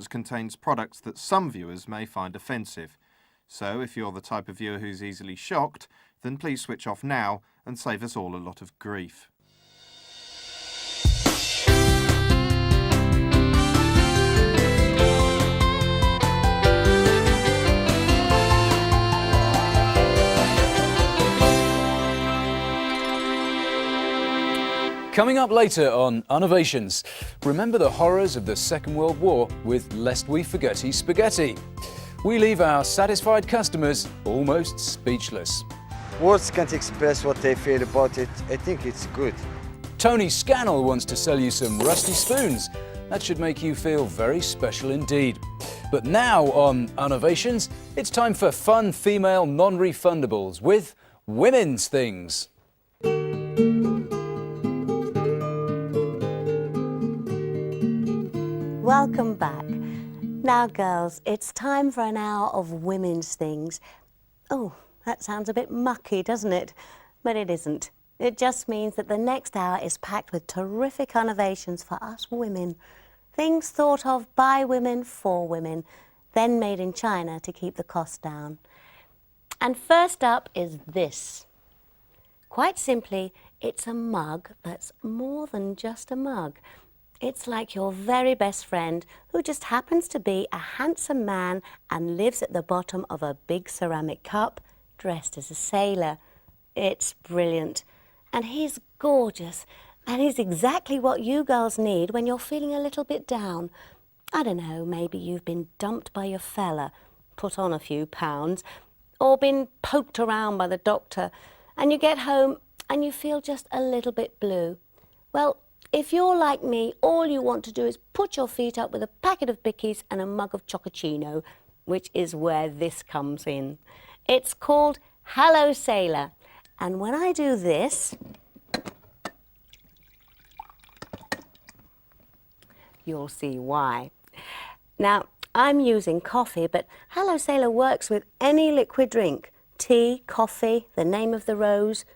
Unnovations contains products that some viewers may find offensive. So if you're the type of viewer who's easily shocked, then please switch off now and save us all a lot of grief. Coming up later on Unnovations, remember the horrors of the Second World War with Lest We Forgetty Spaghetti. We leave our satisfied customers almost speechless. Words can't express what they feel about it. I think it's good. Tony Scannell wants to sell you some rusty spoons. That should make you feel very special indeed. But now on Unnovations, it's time for fun female non-refundables with Women's Things. Welcome back. Now, girls, it's time for an hour of women's things. Oh, that sounds a bit mucky, doesn't it? But it isn't. It just means that the next hour is packed with terrific innovations for us women. Things thought of by women for women, then made in China to keep the cost down. And first up is this. Quite simply, it's a mug that's more than just a mug. It's like your very best friend who just happens to be a handsome man and lives at the bottom of a big ceramic cup dressed as a sailor. It's brilliant. And he's gorgeous. And he's exactly what you girls need when you're feeling a little bit down. I don't know, maybe you've been dumped by your fella, put on a few pounds, or been poked around by the doctor, and you get home and you feel just a little bit blue. Well, if you're like me, all you want to do is put your feet up with a packet of bickies and a mug of chocochino, which is where this comes in. It's called Hello Sailor. And when I do this, you'll see why. Now, I'm using coffee, but Hello Sailor works with any liquid drink. Tea, coffee, the name of the rose.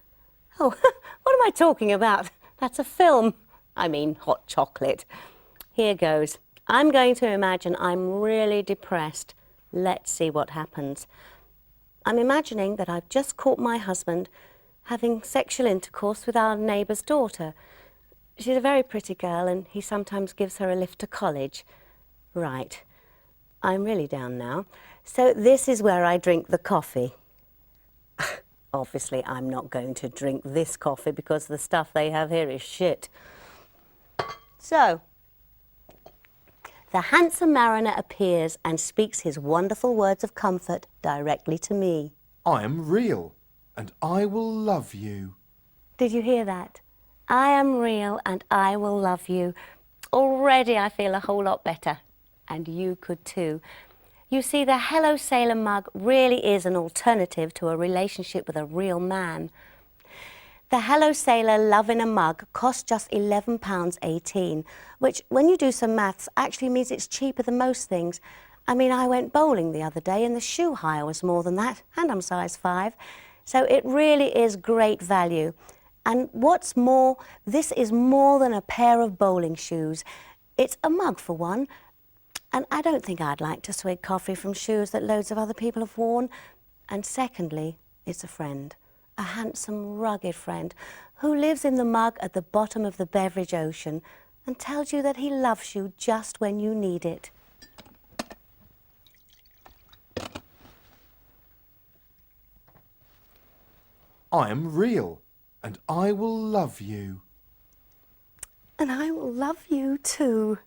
Oh, what am I talking about? That's a film. I mean hot chocolate. Here goes. I'm going to imagine I'm really depressed. Let's see what happens. I'm imagining that I've just caught my husband having sexual intercourse with our neighbour's daughter. She's a very pretty girl and he sometimes gives her a lift to college. Right. I'm really down now. So this is where I drink the coffee. Obviously, I'm not going to drink this coffee because the stuff they have here is shit. So, the handsome mariner appears and speaks his wonderful words of comfort directly to me. I am real, and I will love you. Did you hear that? I am real and I will love you. Already I feel a whole lot better. And you could too. You see, the Hello Sailor mug really is an alternative to a relationship with a real man. The Hello Sailor Love in a Mug costs just £11.18, which, when you do some maths, actually means it's cheaper than most things. I mean, I went bowling the other day and the shoe hire was more than that, and I'm size 5. So it really is great value. And what's more, this is more than a pair of bowling shoes. It's a mug for one. And I don't think I'd like to swig coffee from shoes that loads of other people have worn. And secondly, it's a friend. A handsome, rugged friend who lives in the mug at the bottom of the beverage ocean and tells you that he loves you just when you need it. I am real, and I will love you. And I will love you too.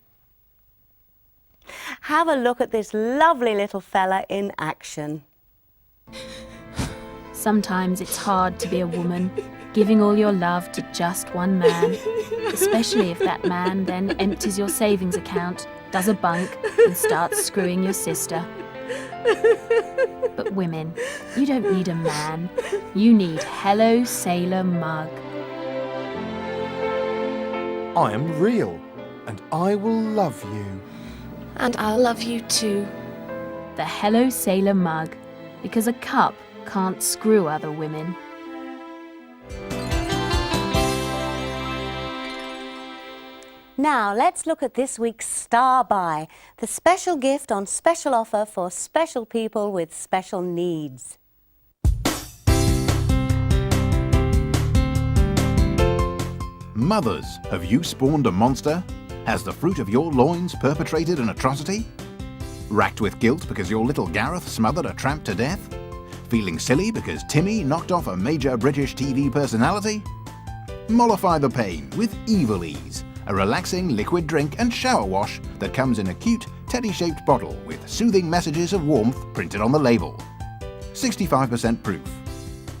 Have a look at this lovely little fella in action. Sometimes it's hard to be a woman, giving all your love to just one man, especially if that man then empties your savings account, does a bunk and starts screwing your sister. But women, you don't need a man, you need Hello Sailor mug. I am real, and I will love you. And I'll love you too. The Hello Sailor mug, because a cup can't screw other women. Now, let's look at this week's Star Buy, the special gift on special offer for special people with special needs. Mothers, have you spawned a monster? Has the fruit of your loins perpetrated an atrocity? Racked with guilt because your little Gareth smothered a tramp to death? Feeling silly because Timmy knocked off a major British TV personality? Mollify the pain with Evilise, a relaxing liquid drink and shower wash that comes in a cute, teddy-shaped bottle with soothing messages of warmth printed on the label. 65% proof.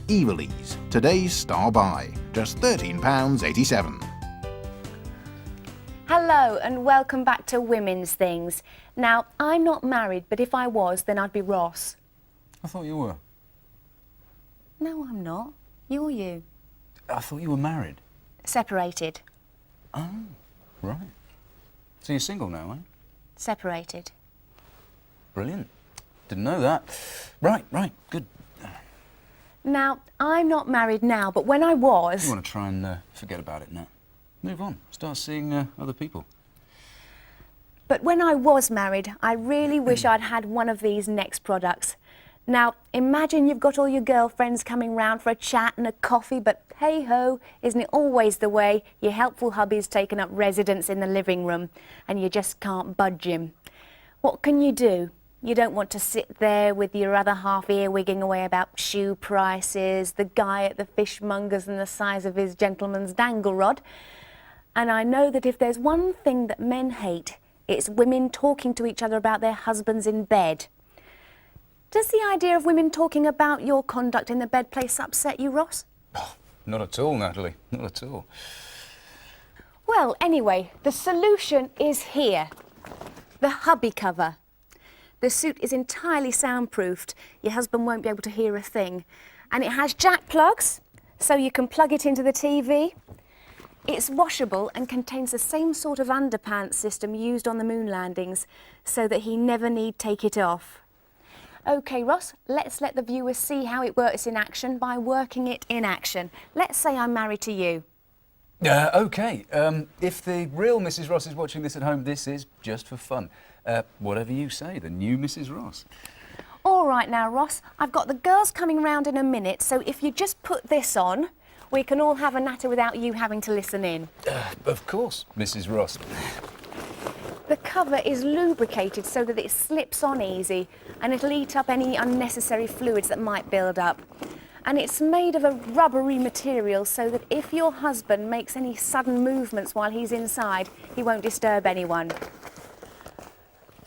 Evilise, today's Star Buy, just £13.87. Hello and welcome back to Women's Things. Now, I'm not married, but if I was, then I'd be Ross. I thought you were. No, I'm not. You're you. I thought you were married. Separated. Oh, right. So you're single now, eh? Separated. Brilliant. Didn't know that. Right, good. Now, I'm not married now, but when I was... You want to try and forget about it now. Move on. Start seeing other people. But when I was married, I really wish I'd had one of these next products. Now, imagine you've got all your girlfriends coming round for a chat and a coffee, but hey-ho, isn't it always the way? Your helpful hubby's taken up residence in the living room and you just can't budge him. What can you do? You don't want to sit there with your other half earwigging away about shoe prices, the guy at the fishmonger's and the size of his gentleman's dangle rod. And I know that if there's one thing that men hate, it's women talking to each other about their husbands in bed. Does the idea of women talking about your conduct in the bed place upset you, Ross? Oh, not at all, Natalie. Not at all. Well, anyway, the solution is here. The hubby cover. The suit is entirely soundproofed. Your husband won't be able to hear a thing. And it has jack plugs, so you can plug it into the TV. It's washable and contains the same sort of underpants system used on the moon landings, so that he never need take it off. OK, Ross, let's let the viewers see how it works in action by working it in action. Let's say I'm married to you. OK. If the real Mrs. Ross is watching this at home, this is just for fun. Whatever you say, the new Mrs. Ross. All right now, Ross, I've got the girls coming round in a minute, so if you just put this on, we can all have a natter without you having to listen in. Of course, Mrs. Ross. The cover is lubricated so that it slips on easy and it'll eat up any unnecessary fluids that might build up. And it's made of a rubbery material so that if your husband makes any sudden movements while he's inside, he won't disturb anyone.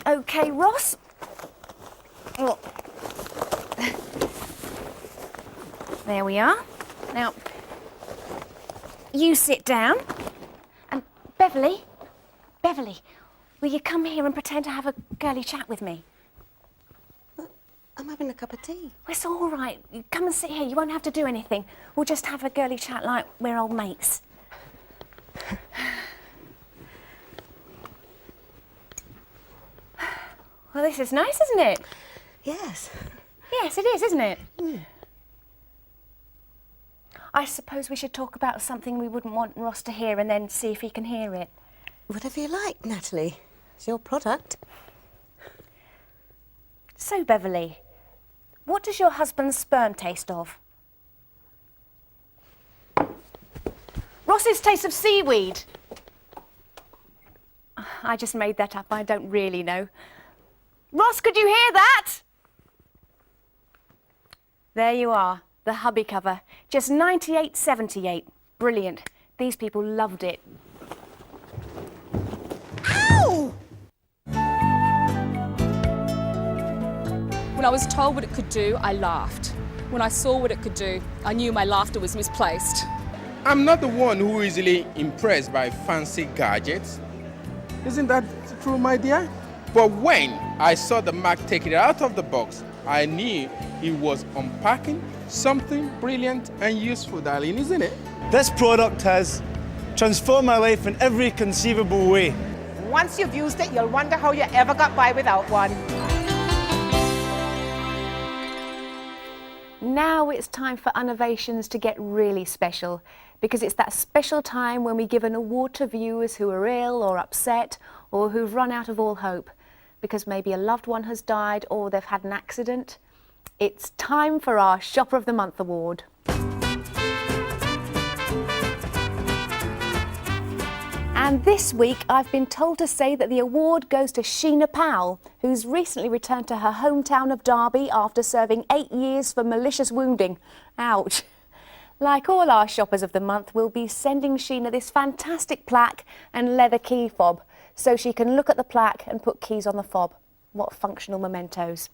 OK, Ross. Oh. There we are. Now, you sit down. And Beverly, will you come here and pretend to have a girly chat with me? I'm having a cup of tea. It's all right. You come and sit here. You won't have to do anything. We'll just have a girly chat like we're old mates. Well, this is nice, isn't it? Yes. Yes, it is, isn't it? Mm. I suppose we should talk about something we wouldn't want Ross to hear and then see if he can hear it. Whatever you like, Natalie. It's your product. So, Beverly, what does your husband's sperm taste of? Ross's taste of seaweed. I just made that up. I don't really know. Ross, could you hear that? There you are, the hubby cover. Just $98.78. Brilliant. These people loved it. Ow! When I was told what it could do, I laughed. When I saw what it could do, I knew my laughter was misplaced. I'm not the one who is easily impressed by fancy gadgets. Isn't that true, my dear? But when I saw the Mac take it out of the box, I knew it was unpacking something brilliant and useful, darling, isn't it? This product has transformed my life in every conceivable way. Once you've used it, you'll wonder how you ever got by without one. Now it's time for Unnovations to get really special, because it's that special time when we give an award to viewers who are ill or upset or who've run out of all hope because maybe a loved one has died or they've had an accident. It's time for our Shopper of the Month award. And this week I've been told to say that the award goes to Sheena Powell, who's recently returned to her hometown of Derby after serving 8 years for malicious wounding. Ouch. Like all our Shoppers of the Month, we'll be sending Sheena this fantastic plaque and leather key fob so she can look at the plaque and put keys on the fob. What functional mementos.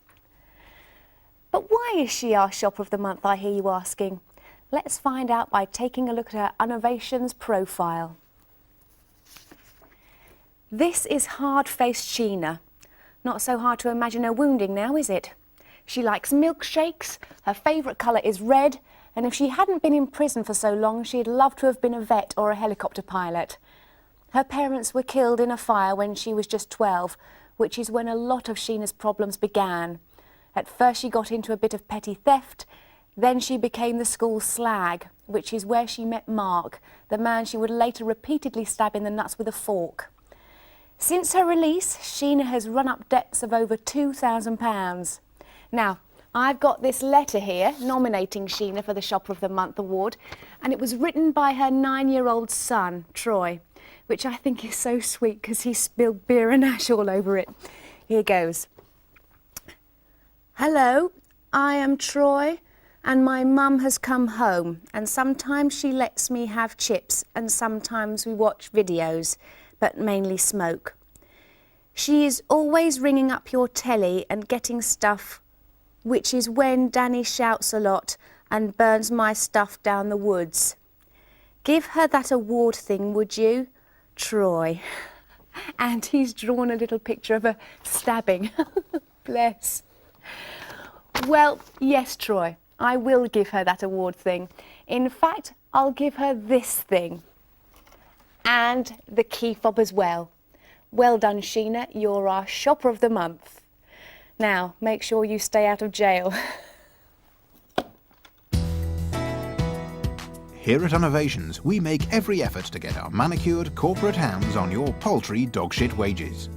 But why is she our Shopper of the Month, I hear you asking? Let's find out by taking a look at her Unnovations profile. This is hard-faced Sheena. Not so hard to imagine her wounding now, is it? She likes milkshakes, her favourite colour is red, and if she hadn't been in prison for so long, she'd love to have been a vet or a helicopter pilot. Her parents were killed in a fire when she was just 12, which is when a lot of Sheena's problems began. At first she got into a bit of petty theft, then she became the school slag, which is where she met Mark, the man she would later repeatedly stab in the nuts with a fork. Since her release, Sheena has run up debts of over £2,000. Now, I've got this letter here nominating Sheena for the Shopper of the Month award, and it was written by her 9-year-old son, Troy, which I think is so sweet because he spilled beer and ash all over it. Here goes. Hello, I am Troy, and my mum has come home, and sometimes she lets me have chips, and sometimes we watch videos, but mainly smoke. She is always ringing up your telly and getting stuff, which is when Danny shouts a lot and burns my stuff down the woods. Give her that award thing, would you? Troy. And he's drawn a little picture of her stabbing. Bless. Well, yes, Troy, I will give her that award thing. In fact, I'll give her this thing. And the key fob as well. Well done, Sheena, you're our Shopper of the Month. Now, make sure you stay out of jail. Here at Unnovations, we make every effort to get our manicured corporate hands on your paltry dogshit wages.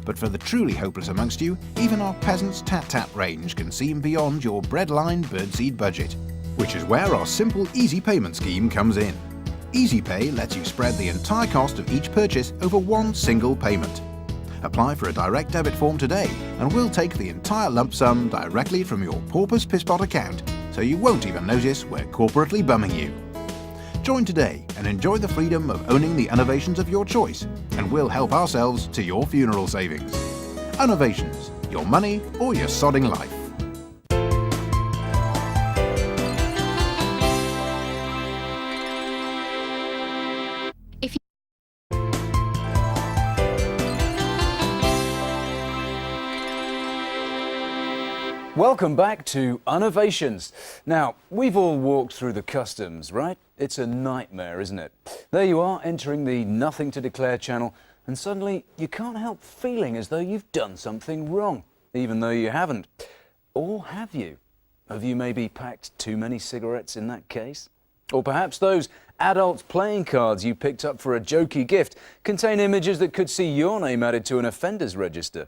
But for the truly hopeless amongst you, even our peasants' tat-tat range can seem beyond your bread-lined birdseed budget, which is where our simple easy payment scheme comes in. Easy Pay lets you spread the entire cost of each purchase over one single payment. Apply for a direct debit form today and we'll take the entire lump sum directly from your Paupers Pisspot account, so you won't even notice we're corporately bumming you. Join today and enjoy the freedom of owning the Unnovations of your choice, and we'll help ourselves to your funeral savings. Unnovations, your money or your sodding life. Welcome back to Unnovations. Now, we've all walked through the customs, right? It's a nightmare, isn't it? There you are, entering the Nothing to Declare channel, and suddenly you can't help feeling as though you've done something wrong, even though you haven't. Or have you? Have you maybe packed too many cigarettes in that case? Or perhaps those adult playing cards you picked up for a jokey gift contain images that could see your name added to an offenders register.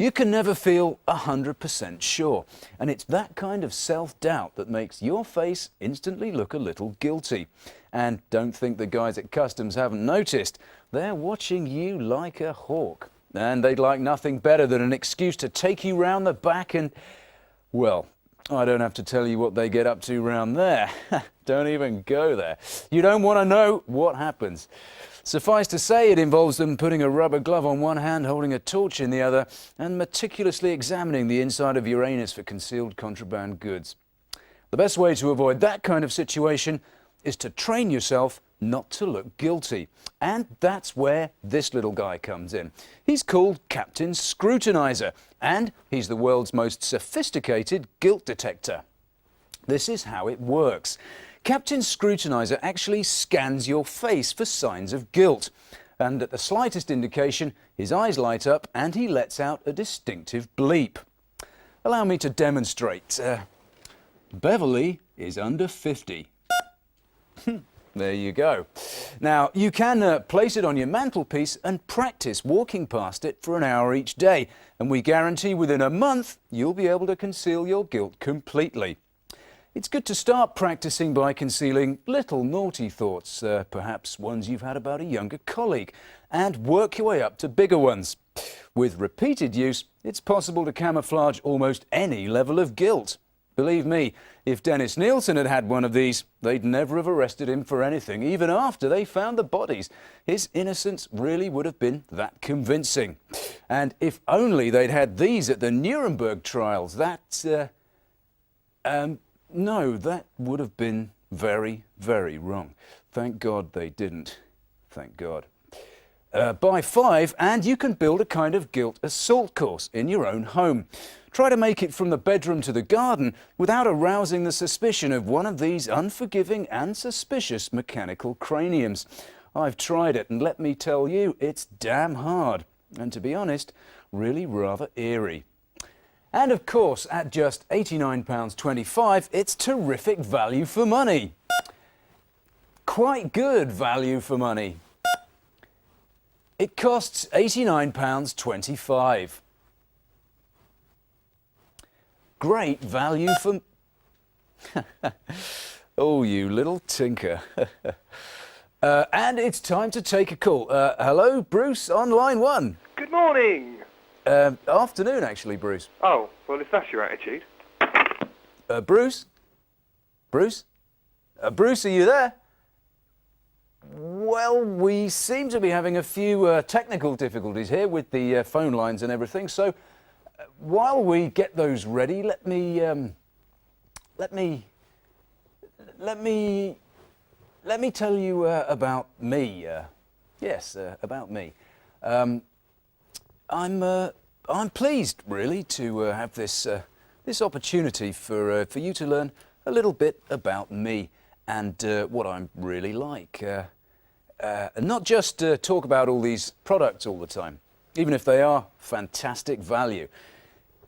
You can never feel 100% sure, and it's that kind of self-doubt that makes your face instantly look a little guilty. And don't think the guys at Customs haven't noticed. They're watching you like a hawk. And they'd like nothing better than an excuse to take you round the back and, well, I don't have to tell you what they get up to round there. Don't even go there. You don't want to know what happens. Suffice to say, it involves them putting a rubber glove on one hand, holding a torch in the other, and meticulously examining the inside of your anus for concealed contraband goods. The best way to avoid that kind of situation is to train yourself not to look guilty. And that's where this little guy comes in. He's called Captain Scrutinizer, and he's the world's most sophisticated guilt detector. This is how it works. Captain Scrutinizer actually scans your face for signs of guilt, and at the slightest indication, his eyes light up and he lets out a distinctive bleep. Allow me to demonstrate. Beverly is under 50. There you go. Now, you can place it on your mantelpiece and practice walking past it for an hour each day. And we guarantee within a month, you'll be able to conceal your guilt completely. It's good to start practicing by concealing little naughty thoughts, perhaps ones you've had about a younger colleague, and work your way up to bigger ones. With repeated use, it's possible to camouflage almost any level of guilt. Believe me, if Dennis Nielsen had had one of these, they'd never have arrested him for anything, even after they found the bodies. His innocence really would have been that convincing. And if only they'd had these at the Nuremberg trials, no, that would have been very, very wrong. Thank God they didn't. Thank God. Buy 5 and you can build a kind of guilt assault course in your own home. Try to make it from the bedroom to the garden without arousing the suspicion of one of these unforgiving and suspicious mechanical craniums. I've tried it and let me tell you, it's damn hard. And to be honest, really rather eerie. And of course, at just £89.25, it's terrific value for money. Quite good value for money. It costs £89.25. Great value for... Oh, you little tinker. And it's time to take a call. Hello, Bruce on line 1. Good morning. Afternoon, actually, Bruce. Oh, well, if that's your attitude. Bruce? Bruce? Bruce, are you there? Well, we seem to be having a few technical difficulties here with the phone lines and everything, so while we get those ready, let me tell you about me. Yes, about me. I'm pleased, really, to have this opportunity for you to learn a little bit about me and what I'm really like. And not just talk about all these products all the time, even if they are fantastic value.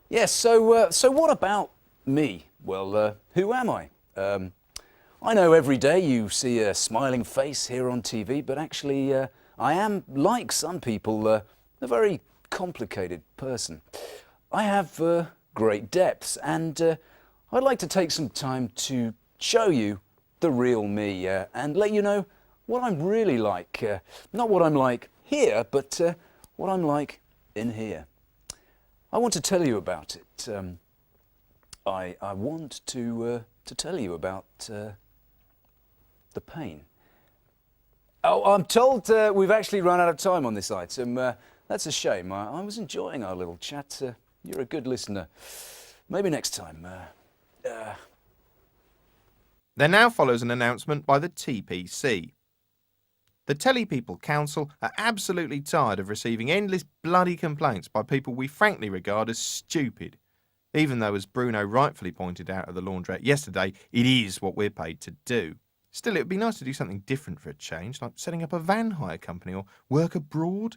Yes, so what about me? Well, who am I? I know every day you see a smiling face here on TV, but actually I am, like some people, a very complicated person. I have great depths, and I'd like to take some time to show you the real me and let you know what I'm really like. Not what I'm like here, but what I'm like in here. I want to tell you about it. I want to tell you about the pain. Oh, I'm told we've actually run out of time on this item. That's a shame. I was enjoying our little chat. You're a good listener. Maybe next time. There now follows an announcement by the TPC. The Telly People Council are absolutely tired of receiving endless bloody complaints by people we frankly regard as stupid. Even though, as Bruno rightfully pointed out at the laundrette yesterday, it is what we're paid to do. Still, it would be nice to do something different for a change, like setting up a van hire company or work abroad.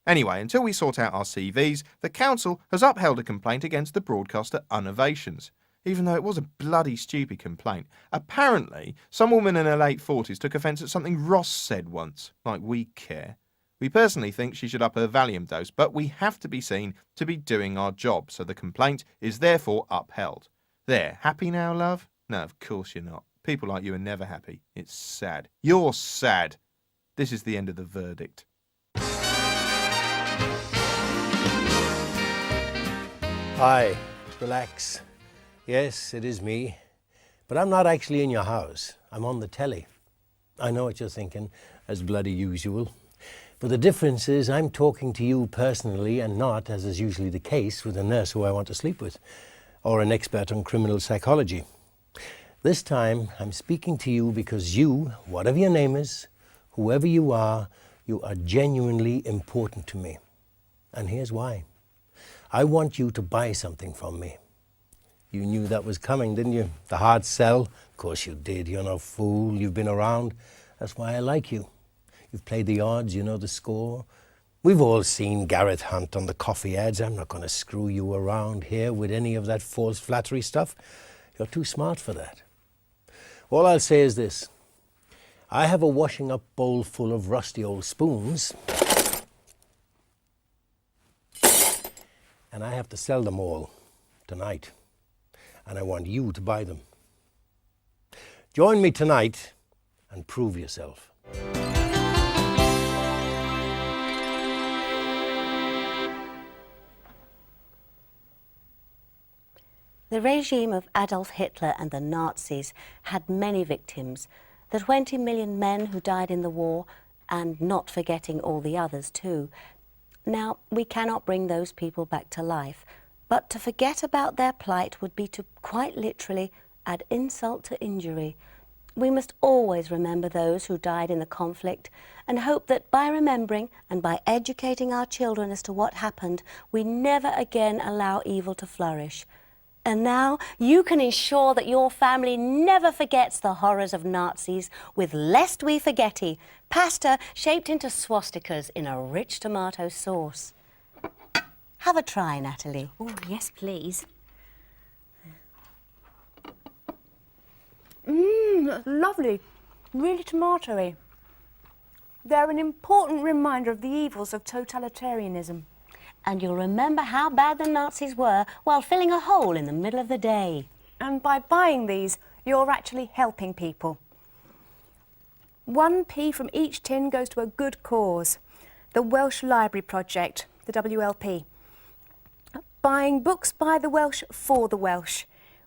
Anyway, until we sort out our CVs, the council has upheld a complaint against the broadcaster Unnovations, even though it was a bloody stupid complaint. Apparently, some woman in her late 40s took offence at something Ross said once, like we care. We personally think she should up her Valium dose, but we have to be seen to be doing our job, so the complaint is therefore upheld. There, happy now, love? No, of course you're not. People like you are never happy. It's sad. You're sad. This is the end of the verdict. Hi, relax. Yes, it is me. But I'm not actually in your house. I'm on the telly. I know what you're thinking, as bloody usual. But the difference is I'm talking to you personally and not, as is usually the case, with a nurse who I want to sleep with, or an expert on criminal psychology. This time, I'm speaking to you because you, whatever your name is, whoever you are genuinely important to me. And here's why. I want you to buy something from me. You knew that was coming, didn't you? The hard sell? Of course you did. You're no fool. You've been around. That's why I like you. You've played the odds. You know the score. We've all seen Gareth Hunt on the coffee ads. I'm not going to screw you around here with any of that false flattery stuff. You're too smart for that. All I'll say is this. I have a washing up bowl full of rusty old spoons, and I have to sell them all tonight, and I want you to buy them. Join me tonight and prove yourself. The regime of Adolf Hitler and the Nazis had many victims, the 20 million men who died in the war, and not forgetting all the others too. Now, we cannot bring those people back to life, but to forget about their plight would be to quite literally add insult to injury. We must always remember those who died in the conflict and hope that by remembering and by educating our children as to what happened, we never again allow evil to flourish. And now you can ensure that your family never forgets the horrors of Nazis with Lest We Forgetty, pasta shaped into swastikas in a rich tomato sauce. Have a try, Natalie. Oh, yes, please. Mmm, lovely. Really tomatoey. They're an important reminder of the evils of totalitarianism. And you'll remember how bad the Nazis were while filling a hole in the middle of the day. And by buying these, you're actually helping people. 1p from each tin goes to a good cause. The Welsh Library Project, the WLP. Buying books by the Welsh for the Welsh,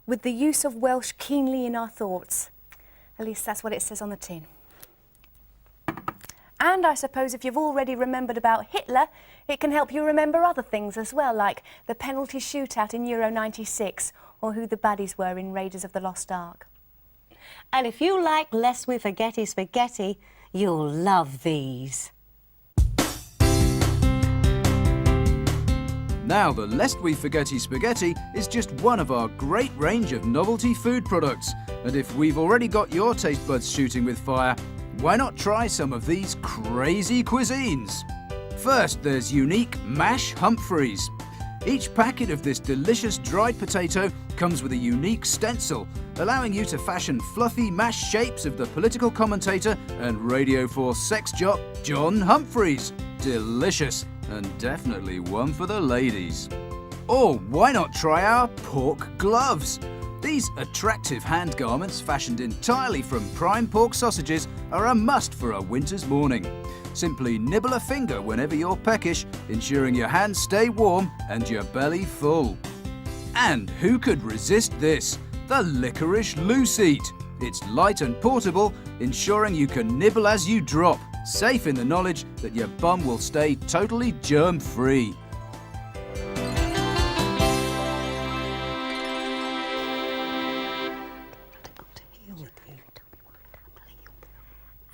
with the use of Welsh keenly in our thoughts. At least that's what it says on the tin. And I suppose if you've already remembered about Hitler, it can help you remember other things as well, like the penalty shootout in Euro 96, or who the baddies were in Raiders of the Lost Ark. And if you like Lest We Forgetty spaghetti, you'll love these. Now, the Lest We Forgetty spaghetti is just one of our great range of novelty food products. And if we've already got your taste buds shooting with fire, why not try some of these crazy cuisines? First, there's unique Mash Humphreys. Each packet of this delicious dried potato comes with a unique stencil, allowing you to fashion fluffy mash shapes of the political commentator and Radio 4 sex jock John Humphreys. Delicious, and definitely one for the ladies. Or why not try our pork gloves? These attractive hand garments, fashioned entirely from prime pork sausages, are a must for a winter's morning. Simply nibble a finger whenever you're peckish, ensuring your hands stay warm and your belly full. And who could resist this? The Licorice Loose Eat. It's light and portable, ensuring you can nibble as you drop, safe in the knowledge that your bum will stay totally germ-free.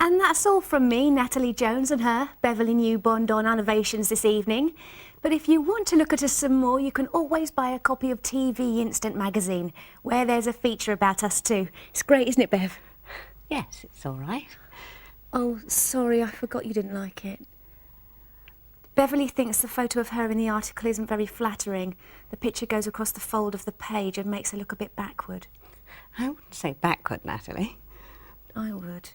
And that's all from me, Natalie Jones, and her, Beverly Newbond, on Unnovations this evening. But if you want to look at us some more, you can always buy a copy of TV Instant magazine, where there's a feature about us too. It's great, isn't it, Bev? Yes, it's all right. Oh, sorry, I forgot you didn't like it. Beverly thinks the photo of her in the article isn't very flattering. The picture goes across the fold of the page and makes her look a bit backward. I wouldn't say backward, Natalie. I would.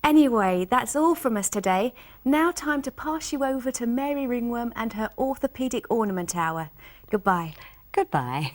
Anyway, that's all from us today. Now time to pass you over to Mary Ringworm and her orthopaedic ornament hour. Goodbye. Goodbye.